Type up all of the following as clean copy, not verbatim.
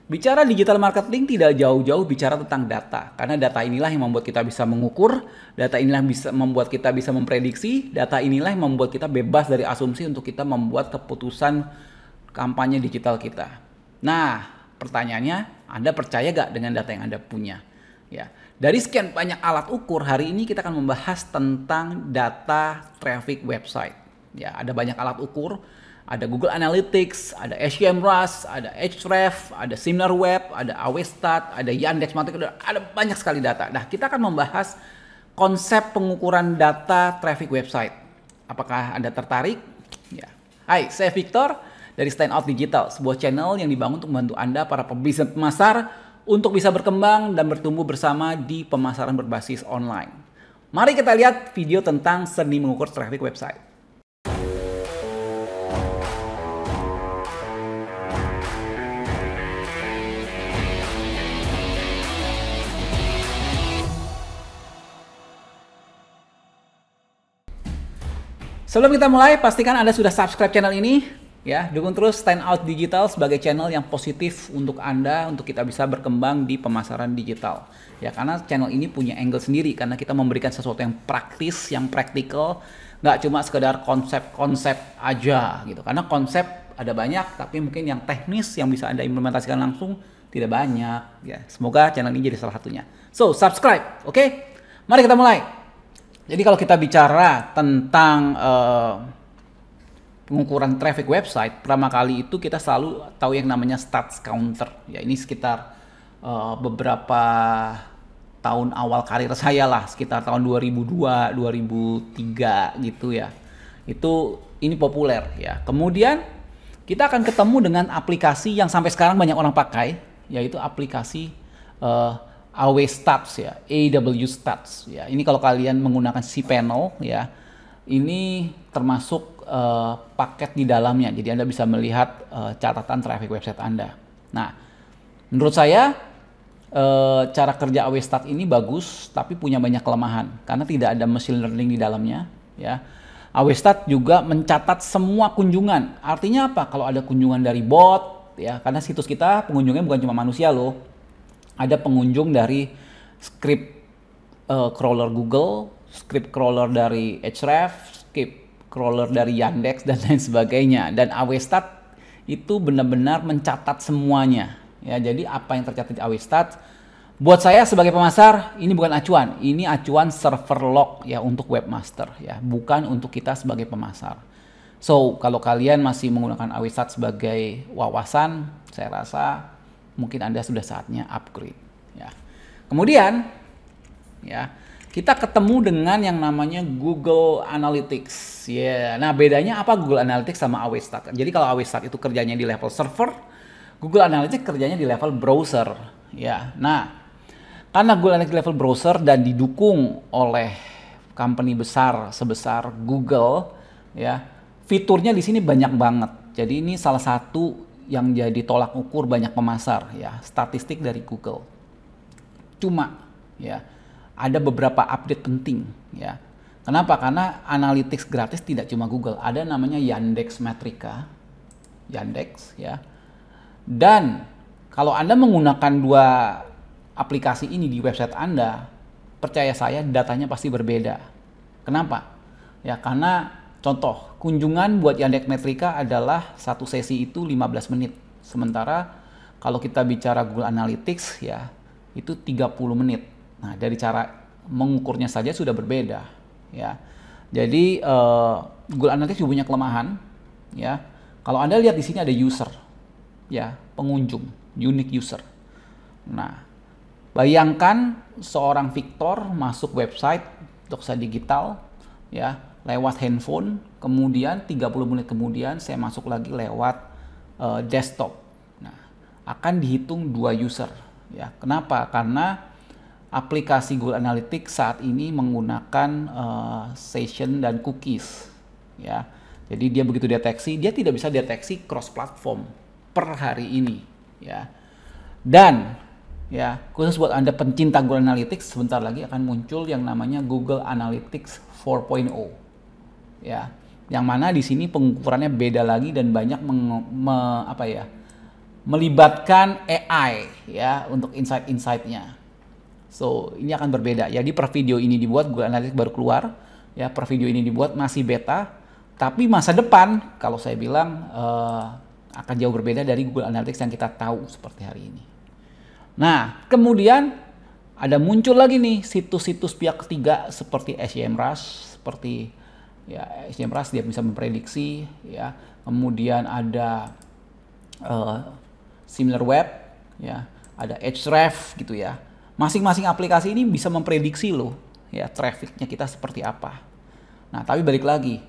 Bicara digital marketing tidak jauh-jauh bicara tentang data. Karena data inilah yang membuat kita bisa mengukur, data inilah bisa membuat kita bisa memprediksi, data inilah yang membuat kita bebas dari asumsi untuk kita membuat keputusan kampanye digital kita. Nah, pertanyaannya, Anda percaya gak dengan data yang Anda punya? Ya, dari sekian banyak alat ukur, hari ini kita akan membahas tentang data traffic website. Ya, ada banyak alat ukur. Ada Google Analytics, ada Semrush, ada Ahrefs, ada Similarweb, ada Awestat, ada Yandex.Metrics, ada banyak sekali data. Nah, kita akan membahas konsep pengukuran data traffic website. Apakah Anda tertarik? Ya. Hai, saya Victor dari Standout Digital, sebuah channel yang dibangun untuk membantu Anda para pebisnis pemasar untuk bisa berkembang dan bertumbuh bersama di pemasaran berbasis online. Mari kita lihat video tentang seni mengukur traffic website. Sebelum kita mulai, pastikan Anda sudah subscribe channel ini. Ya, dukung terus Standout Digital sebagai channel yang positif untuk Anda, untuk kita bisa berkembang di pemasaran digital. Ya, karena channel ini punya angle sendiri, karena kita memberikan sesuatu yang praktis, yang praktikal, nggak cuma sekedar konsep-konsep aja gitu. Karena konsep ada banyak, tapi mungkin yang teknis yang bisa Anda implementasikan langsung tidak banyak. Ya, semoga channel ini jadi salah satunya. So, subscribe, oke? Mari kita mulai. Jadi kalau kita bicara tentang pengukuran traffic website, pertama kali itu kita selalu tahu yang namanya stats counter. Ya, ini sekitar beberapa tahun awal karir saya lah, sekitar tahun 2002, 2003 gitu ya. Ini populer ya. Kemudian kita akan ketemu dengan aplikasi yang sampai sekarang banyak orang pakai, yaitu aplikasi Awestat ya, Stats ya. Ini kalau kalian menggunakan cPanel ya, ini termasuk paket di dalamnya. Jadi Anda bisa melihat catatan traffic website Anda. Nah, menurut saya cara kerja Awestat ini bagus, tapi punya banyak kelemahan karena tidak ada machine learning di dalamnya ya. Awestat juga mencatat semua kunjungan. Artinya apa? Kalau ada kunjungan dari bot ya, karena situs kita pengunjungnya bukan cuma manusia loh. Ada pengunjung dari script crawler Google, script crawler dari Ahrefs, script crawler dari Yandex dan lain sebagainya. Dan Awestat itu benar-benar mencatat semuanya. Ya, jadi apa yang tercatat di Awestat, buat saya sebagai pemasar ini bukan acuan, ini acuan server log ya untuk webmaster ya, bukan untuk kita sebagai pemasar. So kalau kalian masih menggunakan Awestat sebagai wawasan, saya rasa mungkin Anda sudah saatnya upgrade ya. Kemudian ya, kita ketemu dengan yang namanya Google Analytics ya. Nah, bedanya apa Google Analytics sama Awestat? Jadi kalau Awestat itu kerjanya di level server, Google Analytics kerjanya di level browser ya. Nah, karena Google Analytics level browser dan didukung oleh company besar sebesar Google ya, fiturnya di sini banyak banget. Jadi ini salah satu yang jadi tolak ukur banyak pemasar ya, statistik dari Google. Cuma ya, ada beberapa update penting ya. Kenapa? Karena analytics gratis tidak cuma Google, ada namanya Yandex.Metrics, Yandex ya. Dan kalau Anda menggunakan dua aplikasi ini di website Anda, percaya saya datanya pasti berbeda. Kenapa? Ya, karena contoh, kunjungan buat Yandex.Metrics adalah satu sesi itu 15 menit. Sementara kalau kita bicara Google Analytics ya, itu 30 menit. Nah, dari cara mengukurnya saja sudah berbeda ya. Jadi Google Analytics juga punya kelemahan ya. Kalau Anda lihat di sini ada user ya, pengunjung, unique user. Nah, bayangkan seorang Victor masuk website Doxa Digital ya, lewat handphone, kemudian 30 menit kemudian saya masuk lagi lewat desktop. Nah, akan dihitung dua user ya. Kenapa? Karena aplikasi Google Analytics saat ini menggunakan session dan cookies ya. Jadi dia begitu deteksi, dia tidak bisa deteksi cross platform per hari ini ya. Dan ya, khusus buat Anda pencinta Google Analytics, sebentar lagi akan muncul yang namanya Google Analytics 4.0. Ya, yang mana di sini pengukurannya beda lagi dan banyak melibatkan AI ya untuk insight-insightnya. So ini akan berbeda. Jadi per video ini dibuat, Google Analytics baru keluar, ya per video ini dibuat masih beta, tapi masa depan kalau saya bilang akan jauh berbeda dari Google Analytics yang kita tahu seperti hari ini. Nah kemudian ada muncul lagi nih situs-situs pihak ketiga seperti SEMrush, seperti ya SEMrush dia bisa memprediksi ya. Kemudian ada SimilarWeb, ya, ada Ahrefs gitu ya. Masing-masing aplikasi ini bisa memprediksi loh, ya trafficnya kita seperti apa. Nah, tapi balik lagi,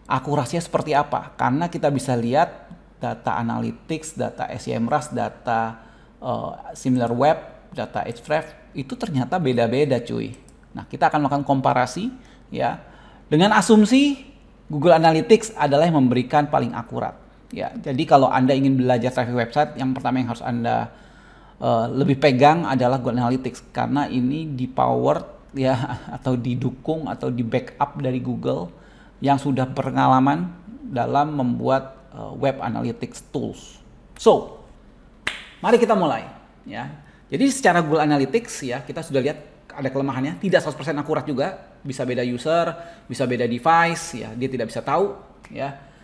akurasinya seperti apa? Karena kita bisa lihat data analytics, data SEMrush, data SimilarWeb, data Ahrefs itu ternyata beda-beda, cuy. Nah, kita akan melakukan komparasi, ya, dengan asumsi Google Analytics adalah yang memberikan paling akurat. Ya, jadi kalau Anda ingin belajar traffic website, yang pertama yang harus Anda lebih pegang adalah Google Analytics karena ini di-powered ya atau didukung atau di-backup dari Google yang sudah berpengalaman dalam membuat web analytics tools. So, mari kita mulai ya. Jadi secara Google Analytics ya kita sudah lihat ada kelemahannya, tidak 100% akurat juga, bisa beda user, bisa beda device ya, dia tidak bisa tahu ya.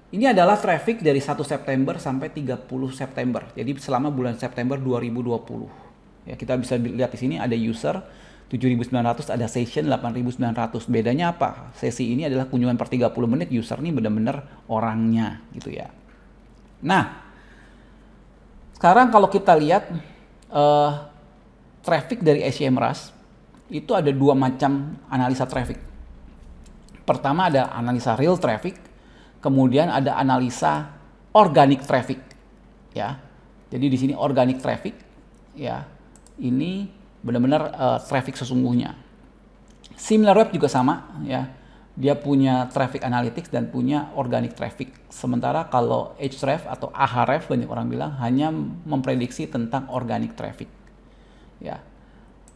Ini adalah traffic dari 1 September sampai 30 September. Jadi selama bulan September 2020. Ya, kita bisa lihat di sini ada user 7.900, ada session 8.900. Bedanya apa? Sesi ini adalah kunjungan per 30 menit, user ini benar-benar orangnya gitu ya. Nah, sekarang kalau kita lihat traffic dari SEMrush itu ada dua macam analisa traffic. Pertama ada analisa real traffic, kemudian ada analisa organic traffic, ya. Jadi di sini organic traffic, ya, ini benar-benar traffic sesungguhnya. SimilarWeb juga sama, ya. Dia punya traffic analytics dan punya organic traffic. Sementara kalau Ahrefs atau Ahrefs banyak orang bilang hanya memprediksi tentang organic traffic, ya.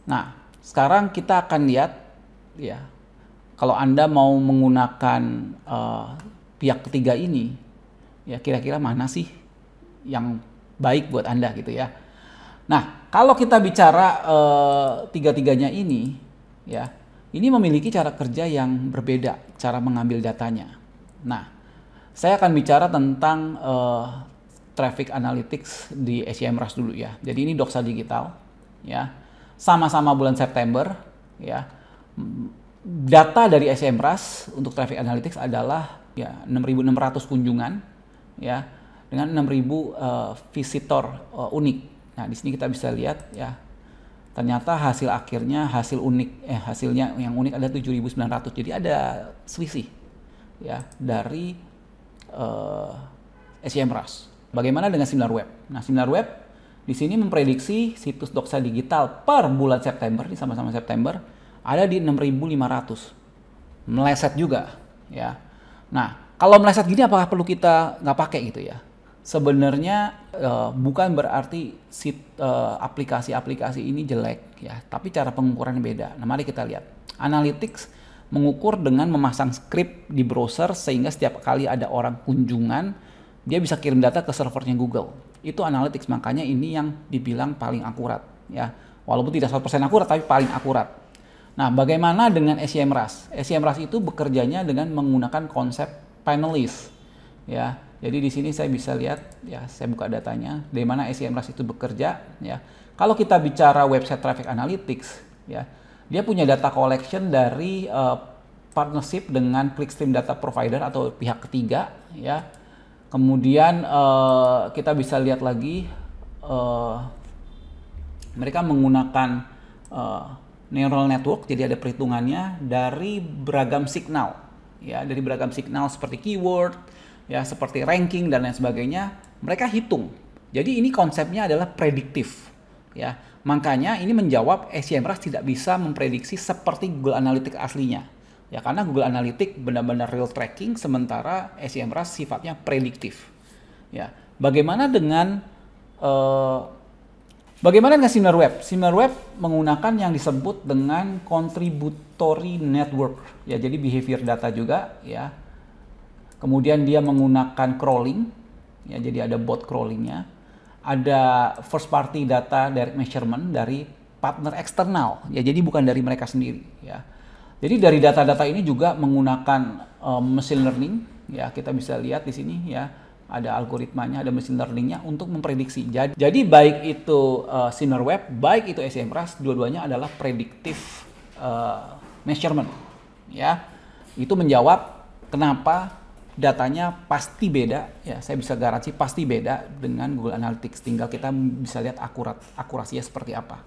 Nah, sekarang kita akan lihat, ya, kalau Anda mau menggunakan pihak ketiga ini, ya kira-kira mana sih yang baik buat Anda gitu ya. Nah, kalau kita bicara tiga-tiganya ini, ya, ini memiliki cara kerja yang berbeda, cara mengambil datanya. Nah, saya akan bicara tentang traffic analytics di SEMrush dulu ya. Jadi ini Doxa Digital, ya, sama-sama bulan September, ya. Data dari SEMrush untuk traffic analytics adalah ya 6.600 kunjungan ya dengan 6.000 visitor unik. Nah, di sini kita bisa lihat ya. Ternyata hasil akhirnya hasilnya yang unik ada 7.900. Jadi ada selisih ya dari SEMrush. Bagaimana dengan SimilarWeb? Nah, SimilarWeb di sini memprediksi situs Doxa Digital per bulan September, di sama-sama September ada di 6.500. Meleset juga ya. Nah, kalau meleset gini apakah perlu kita nggak pakai gitu ya? Sebenarnya bukan berarti aplikasi-aplikasi ini jelek ya, tapi cara pengukurannya beda. Nah, mari kita lihat. Analytics mengukur dengan memasang script di browser sehingga setiap kali ada orang kunjungan, dia bisa kirim data ke servernya Google. Itu analytics, makanya ini yang dibilang paling akurat ya. Walaupun tidak 100% akurat, tapi paling akurat. Nah, bagaimana dengan SEMrush? SEMrush itu bekerjanya dengan menggunakan konsep panelist, ya. Jadi di sini saya bisa lihat, ya, saya buka datanya, dari mana SEMrush itu bekerja, ya. Kalau kita bicara website traffic analytics, ya, dia punya data collection dari partnership dengan clickstream data provider atau pihak ketiga, ya. Kemudian kita bisa lihat lagi, mereka menggunakan neural network, jadi ada perhitungannya dari beragam signal, ya, dari beragam signal seperti keyword, ya, seperti ranking dan lain sebagainya. Mereka hitung. Jadi ini konsepnya adalah prediktif, ya. Makanya ini menjawab SEMrush tidak bisa memprediksi seperti Google Analytics aslinya, ya, karena Google Analytics benar-benar real tracking, sementara SEMrush sifatnya prediktif, ya. Bagaimana dengan SimilarWeb? SimilarWeb menggunakan yang disebut dengan contributory network, ya, jadi behavior data juga, ya. Kemudian dia menggunakan crawling, ya, jadi ada bot crawlingnya. ada first party data direct measurement dari partner eksternal, ya jadi bukan dari mereka sendiri, ya. Jadi dari data-data ini juga menggunakan machine learning, ya kita bisa lihat di sini ya ada algoritmanya, ada machine learningnya untuk memprediksi. Jadi baik itu Similarweb, baik itu SEMrush, dua-duanya adalah predictive measurement, ya. Itu menjawab kenapa datanya pasti beda, ya saya bisa garansi pasti beda dengan Google Analytics. Tinggal kita bisa lihat akurasinya seperti apa.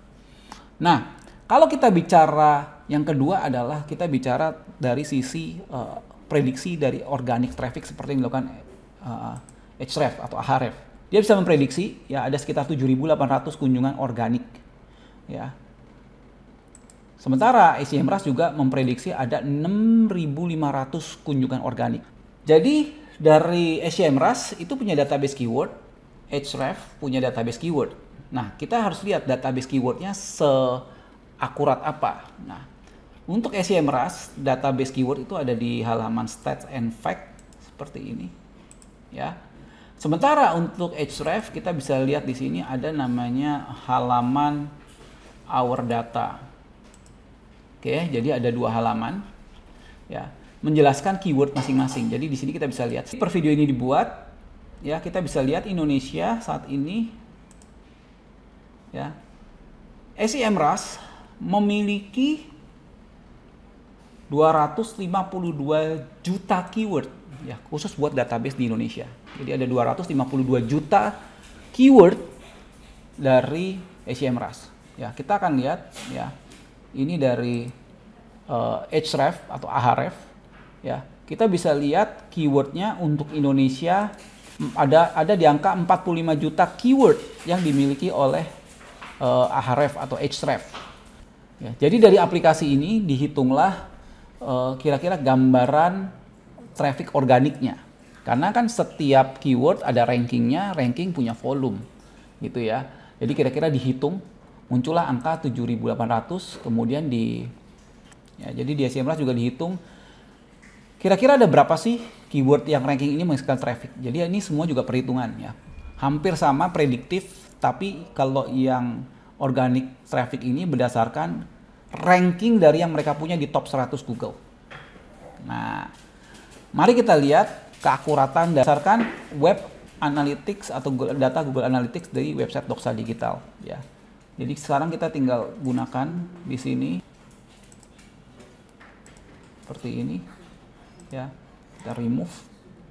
Nah, kalau kita bicara yang kedua adalah kita bicara dari sisi prediksi dari organic traffic seperti yang dilakukan Ahrefs atau Ahrefs. Dia bisa memprediksi ya ada sekitar 7.800 kunjungan organik, ya. Sementara SEMrush juga memprediksi ada 6.500 kunjungan organik. Jadi dari SEMrush itu punya database keyword, Ahrefs punya database keyword. Nah, kita harus lihat database keywordnya seakurat apa. Nah, untuk SEMrush database keyword itu ada di halaman stats and fact seperti ini, ya. Sementara untuk Ahrefs kita bisa lihat di sini ada namanya halaman our data. Oke, jadi ada dua halaman, ya, menjelaskan keyword masing-masing. Jadi di sini kita bisa lihat per video ini dibuat, ya kita bisa lihat Indonesia saat ini, ya SEMrush memiliki 252 juta keyword, ya khusus buat database di Indonesia. Jadi ada 252 juta keyword dari SEMrush. Ya kita akan lihat, ya ini dari Ahrefs atau Ahrefs. Ya, kita bisa lihat keywordnya untuk Indonesia ada di angka 45 juta keyword yang dimiliki oleh Ahrefs atau Ahrefs. Ya, jadi dari aplikasi ini dihitunglah kira-kira gambaran traffic organiknya. Karena kan setiap keyword ada rankingnya, ranking punya volume, gitu ya. Jadi kira-kira dihitung muncullah angka 7.800, kemudian jadi di SEMrush juga dihitung kira-kira ada berapa sih keyword yang ranking ini menghasilkan traffic. Jadi ini semua juga perhitungan, ya. Hampir sama prediktif, tapi kalau yang organic traffic ini berdasarkan ranking dari yang mereka punya di top 100 Google. Nah, mari kita lihat keakuratan berdasarkan web analytics atau data Google Analytics dari website Doxa Digital, ya. Jadi sekarang kita tinggal gunakan di sini seperti ini. Ya, kita remove,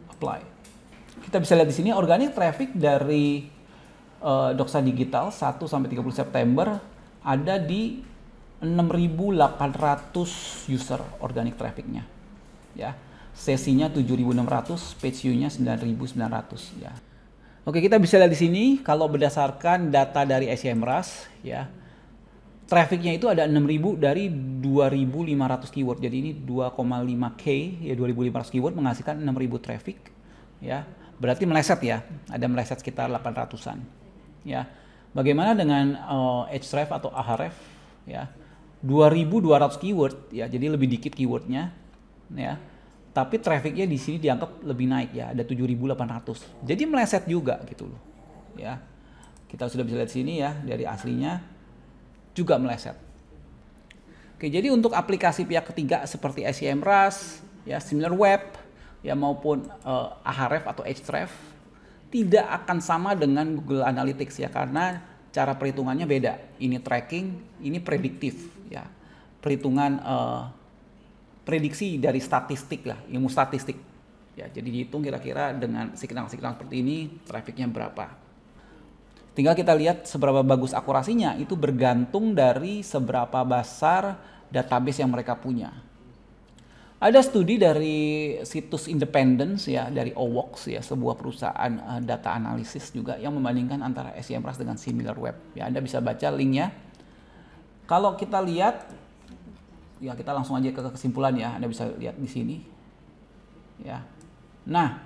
apply. Kita bisa lihat di sini organic traffic dari Doxa Digital 1 sampai 30 September ada di 6.800 user organic trafficnya. Ya, sesinya 7.600, page view-nya 9.900, ya. Oke, kita bisa lihat di sini kalau berdasarkan data dari SEMrush, ya. Trafficnya itu ada 6.000 dari 2.500 keyword. Jadi ini 2,5K, ya 2.500 keyword menghasilkan 6.000 traffic, ya. Berarti meleset, ya. Ada meleset sekitar 800-an, ya. Bagaimana dengan Ahrefs atau Ahrefs, ya. 2.200 keyword, ya. Jadi lebih dikit keywordnya, ya. Tapi trafficnya di sini dianggap lebih naik, ya. Ada 7.800. Jadi meleset juga gitu loh, ya. Kita sudah bisa lihat sini ya dari aslinya juga meleset. Oke, jadi untuk aplikasi pihak ketiga seperti SEMrush, ya Similarweb, ya maupun Ahrefs atau Ahrefs tidak akan sama dengan Google Analytics, ya karena cara perhitungannya beda. Ini tracking, ini prediktif, ya. Perhitungan prediksi dari statistik lah, ilmu statistik. Ya, jadi dihitung kira-kira dengan signal-signal seperti ini trafficnya berapa. Tinggal kita lihat seberapa bagus akurasinya, itu bergantung dari seberapa besar database yang mereka punya. Ada studi dari situs Independence, ya, dari Owox, ya, sebuah perusahaan data analisis juga yang membandingkan antara SEMrush dengan Similarweb. Ya, Anda bisa baca linknya. Kalau kita lihat, ya kita langsung aja ke kesimpulan, ya. Anda bisa lihat di sini. Ya. Nah,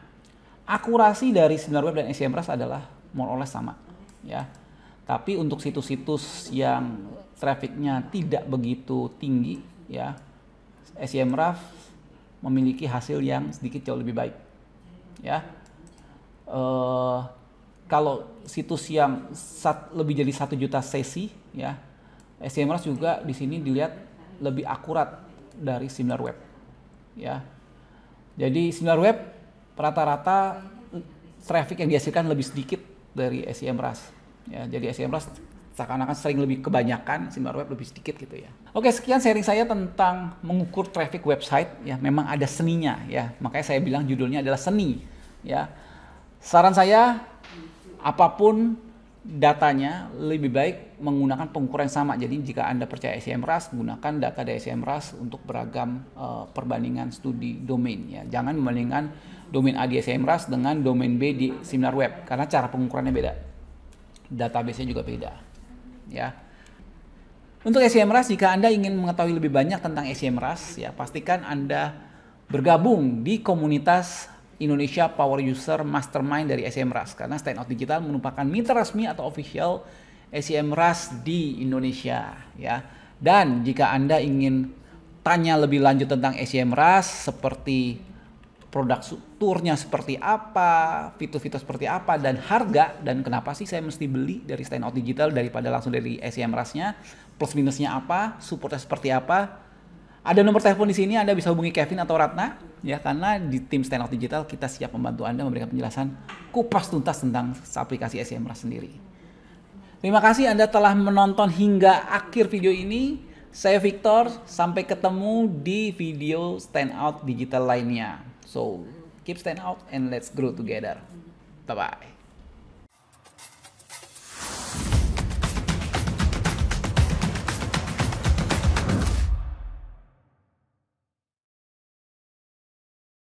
akurasi dari Similarweb dan SEMrush adalah more or less sama. Ya, tapi untuk situs-situs yang trafficnya tidak begitu tinggi, ya SEMrush memiliki hasil yang sedikit jauh lebih baik, ya. kalau situs yang lebih jadi 1 juta sesi ya, SEMrush juga di sini dilihat lebih akurat dari SimilarWeb ya. Jadi SimilarWeb rata-rata traffic yang dihasilkan lebih sedikit dari SEMrush ya. Jadi SEMrush seakan-akan sering lebih kebanyakan, SimilarWeb lebih sedikit gitu ya. Oke, sekian sharing saya tentang mengukur traffic website ya. Memang ada seninya ya. Makanya saya bilang judulnya adalah seni ya. Saran saya, apapun datanya lebih baik menggunakan pengukuran yang sama. Jadi jika Anda percaya SEMrush, gunakan data dari SEMrush untuk beragam perbandingan studi domain ya. Jangan membandingkan domain A di SEMrush dengan domain B di SimilarWeb karena cara pengukurannya beda. Database-nya juga beda ya. Untuk SEMrush, jika Anda ingin mengetahui lebih banyak tentang SEMrush ya, pastikan Anda bergabung di komunitas Indonesia Power User Mastermind dari SEMrush, karena Standout Digital merupakan mitra resmi atau official SEMrush di Indonesia ya. Dan jika Anda ingin tanya lebih lanjut tentang SEMrush seperti produk strukturnya seperti apa, fitur-fitur seperti apa, dan harga, dan kenapa sih saya mesti beli dari Standout Digital daripada langsung dari SEMrush-nya, plus minusnya apa, supportnya seperti apa. Ada nomor telepon di sini, Anda bisa hubungi Kevin atau Ratna ya, karena di tim Standout Digital kita siap membantu Anda memberikan penjelasan kupas tuntas tentang aplikasi SEMrush sendiri. Terima kasih Anda telah menonton hingga akhir video ini. Saya Victor, sampai ketemu di video Standout Digital lainnya. So, keep stand out and let's grow together. Bye-bye.